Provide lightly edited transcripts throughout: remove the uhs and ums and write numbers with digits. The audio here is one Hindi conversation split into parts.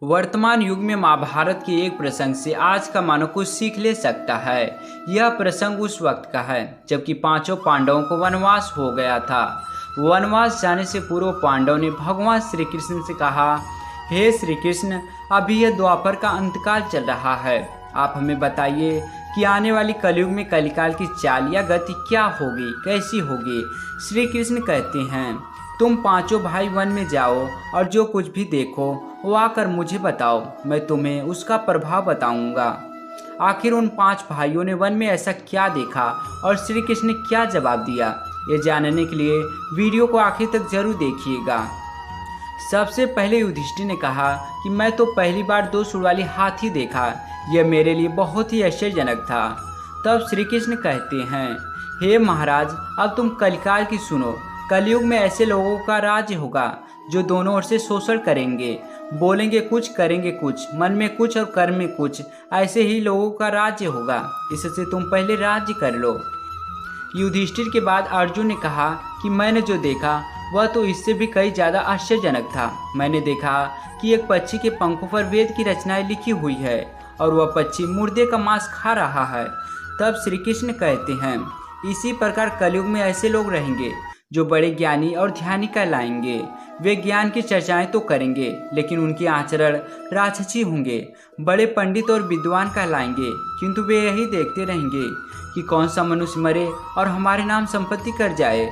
वर्तमान युग में महाभारत के एक प्रसंग से आज का मानव कुछ सीख ले सकता है। यह प्रसंग उस वक्त का है जबकि पांचों पांडवों को वनवास हो गया था। वनवास जाने से पूर्व पांडव ने भगवान श्री कृष्ण से कहा, हे श्री कृष्ण, अभी यह द्वापर का अंतकाल चल रहा है। आप हमें बताइए कि आने वाली कलयुग में कलिकाल की चाल या गति क्या होगी, कैसी होगी। श्री कृष्ण कहते हैं, तुम पांचों भाई वन में जाओ और जो कुछ भी देखो वो आकर मुझे बताओ, मैं तुम्हें उसका प्रभाव बताऊंगा। आखिर उन 5 भाइयों ने वन में ऐसा क्या देखा और श्री कृष्ण ने क्या जवाब दिया, ये जानने के लिए वीडियो को आखिर तक जरूर देखिएगा। सबसे पहले युधिष्ठिर ने कहा कि मैं तो पहली बार 2 सूंड वाली हाथी देखा, यह मेरे लिए बहुत ही आश्चर्यजनक था। तब श्री कृष्ण कहते हैं, हे महाराज, अब तुम कलिकाल की सुनो। कलयुग में ऐसे लोगों का राज्य होगा जो दोनों ओर से शोषण करेंगे, बोलेंगे कुछ, करेंगे कुछ, मन में कुछ और कर्म में कुछ। ऐसे ही लोगों का राज्य होगा, इससे तुम पहले राज्य कर लो। युधिष्ठिर के बाद अर्जुन ने कहा कि मैंने जो देखा वह तो इससे भी कई ज़्यादा आश्चर्यजनक था। मैंने देखा कि एक पक्षी के पंखों पर वेद की रचनाएं लिखी हुई है और वह पक्षी मुर्दे का मांस खा रहा है। तब श्री कृष्ण कहते हैं, इसी प्रकार कलयुग में ऐसे लोग रहेंगे जो बड़े ज्ञानी और ध्यानी कहलाएंगे। वे ज्ञान की चर्चाएं तो करेंगे लेकिन उनके आचरण राक्षसी होंगे। बड़े पंडित और विद्वान कहलाएंगे किंतु वे यही देखते रहेंगे कि कौन सा मनुष्य मरे और हमारे नाम संपत्ति कर जाए।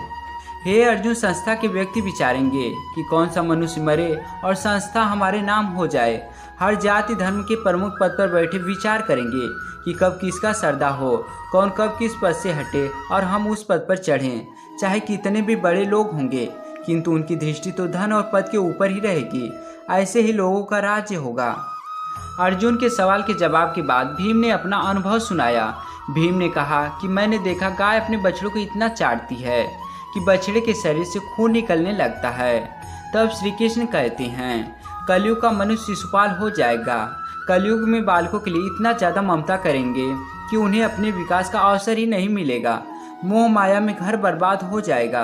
हे अर्जुन, संस्था के व्यक्ति विचारेंगे कि कौन सा मनुष्य मरे और संस्था हमारे नाम हो जाए। हर जाति धर्म के प्रमुख पद पर बैठे विचार करेंगे कि कब किसका सरदा हो, कौन कब किस पद से हटे और हम उस पद पर चढ़ें। चाहे कितने भी बड़े लोग होंगे किंतु उनकी दृष्टि तो धन और पद के ऊपर ही रहेगी। ऐसे ही लोगों का राज्य होगा। अर्जुन के सवाल के जवाब के बाद भीम ने अपना अनुभव सुनाया। भीम ने कहा कि मैंने देखा गाय अपने बछड़ों को इतना चाटती है कि बछड़े के शरीर से खून निकलने लगता है। तब श्री कृष्ण कहते हैं, कलयुग का मनुष्य शिशुपाल हो जाएगा। कलयुग में बालकों के लिए इतना ज़्यादा ममता करेंगे कि उन्हें अपने विकास का अवसर ही नहीं मिलेगा। मोह माया में घर बर्बाद हो जाएगा।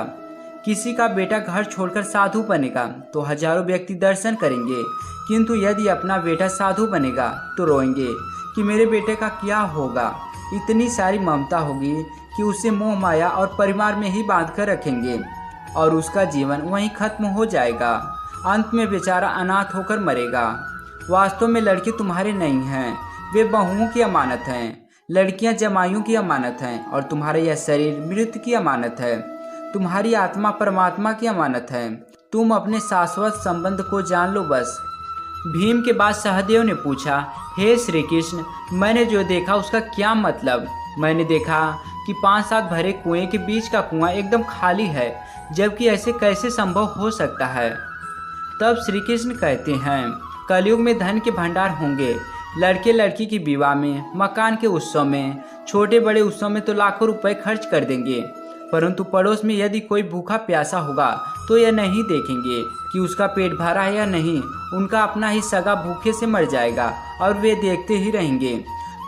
किसी का बेटा घर छोड़कर साधु बनेगा तो हजारों व्यक्ति दर्शन करेंगे, किंतु यदि अपना बेटा साधु बनेगा तो रोएंगे कि मेरे बेटे का क्या होगा। इतनी सारी ममता होगी कि उसे मोह माया और परिवार में ही बांध कर रखेंगे और उसका जीवन वहीं खत्म हो जाएगा। अंत में बेचारा अनाथ होकर मरेगा। वास्तव में लड़के तुम्हारे नहीं हैं, वे बहुओं की अमानत हैं। लड़कियां जमाइयों की अमानत हैं और तुम्हारा यह शरीर मृत्यु की अमानत है। तुम्हारी आत्मा परमात्मा की अमानत है। तुम अपने शाश्वत संबंध को जान लो बस। भीम के बाद सहदेव ने पूछा, हे श्री कृष्ण, मैंने जो देखा उसका क्या मतलब। मैंने देखा कि 5-7 भरे कुएं के बीच का कुआं एकदम खाली है, जबकि ऐसे कैसे संभव हो सकता है। तब श्री कृष्ण कहते हैं, कलयुग में धन के भंडार होंगे। लड़के लड़की की विवाह में, मकान के उत्सव में, छोटे बड़े उत्सव में तो लाखों रुपए खर्च कर देंगे, परंतु पड़ोस में यदि कोई भूखा प्यासा होगा तो यह नहीं देखेंगे कि उसका पेट भरा है या नहीं। उनका अपना ही सगा भूखे से मर जाएगा और वे देखते ही रहेंगे।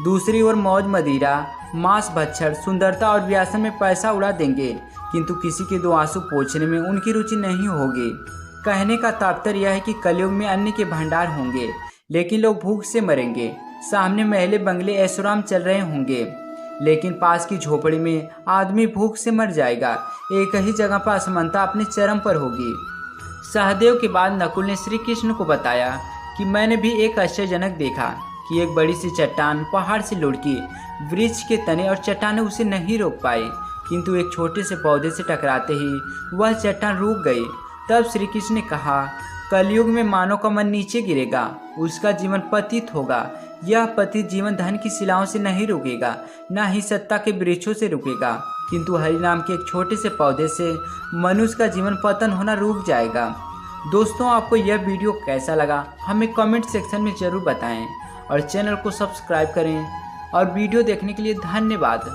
दूसरी ओर मौज मदिरा, मांस भक्षण, सुंदरता और व्यसन में पैसा उड़ा देंगे, किंतु किसी के 2 आंसू पोंछने में उनकी रुचि नहीं होगी। कहने का तात्पर्य यह है कि कलयुग में अन्न के भंडार होंगे लेकिन लोग भूख से मरेंगे। सामने महले बंगले ऐशोआराम चल रहे होंगे लेकिन पास की झोपड़ी में आदमी भूख से मर जाएगा। एक ही जगह पर असमानता अपने चरम पर होगी। सहदेव के बाद नकुल ने श्री कृष्ण को बताया कि मैंने भी एक आश्चर्यजनक देखा कि एक बड़ी सी चट्टान पहाड़ से लुढ़की। वृक्ष के तने और चट्टानें उसे नहीं रोक पाई, किंतु एक छोटे से पौधे से टकराते ही वह चट्टान रुक गई। तब श्री कृष्ण ने कहा, कलयुग में मानव का मन नीचे गिरेगा, उसका जीवन पतित होगा। यह पतित जीवन धन की शिलाओं से नहीं रुकेगा, न ही सत्ता के वृक्षों से रुकेगा, किंतु हरि नाम के एक छोटे से पौधे से मनुष्य का जीवन पतन होना रुक जाएगा। दोस्तों, आपको यह वीडियो कैसा लगा हमें कमेंट सेक्शन में ज़रूर बताएं और चैनल को सब्सक्राइब करें। और वीडियो देखने के लिए धन्यवाद।